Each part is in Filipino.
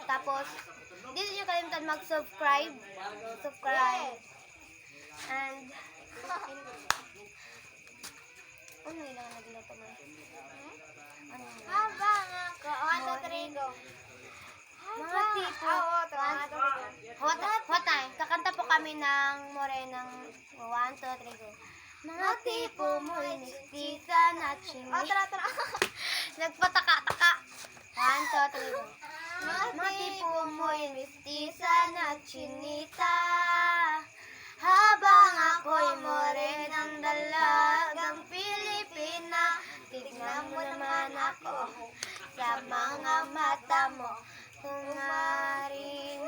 Tapos, hindi nyo kalimutan mag-subscribe. And, ano yun lang nagluto man? Ano yun? Habang ako. 1, 2, 3, go. Mga tipo. What time? Kakanta po kami ng Morenang 1, 2, 3, go. Mga tipo mo inistisa na chini. Tara. Nagpataka-taka. 1, 2, 3, go. Mga tipo mo inistisa na chinita. Habang ako'y morenang dalagang Pilipina. Tignan mo naman ako sa mga mata mo. Kumaring.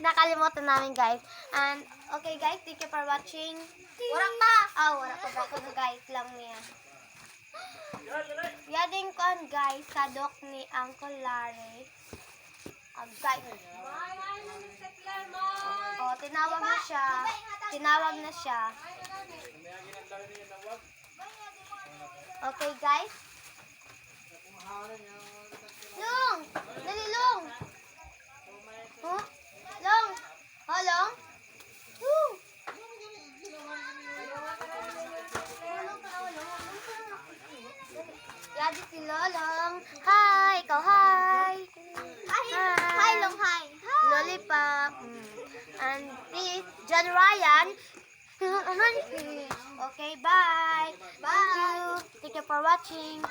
Nakalimutan namin, guys. And, okay, guys, thank you for watching. Warak pa. Wala pa ba ako, guys, lang niya. Yading kon, guys, kadok ni Uncle Larry. Guys. Tinawag na siya. Okay, guys. Long! Dali, Long! Huh? Long! Oh, Long? Woo! Yadi si Lolong. Hi! Ikaw, hi! Hi, Long, hi. Lollipop. And this, John Ryan. Okay, bye. Thank you for watching.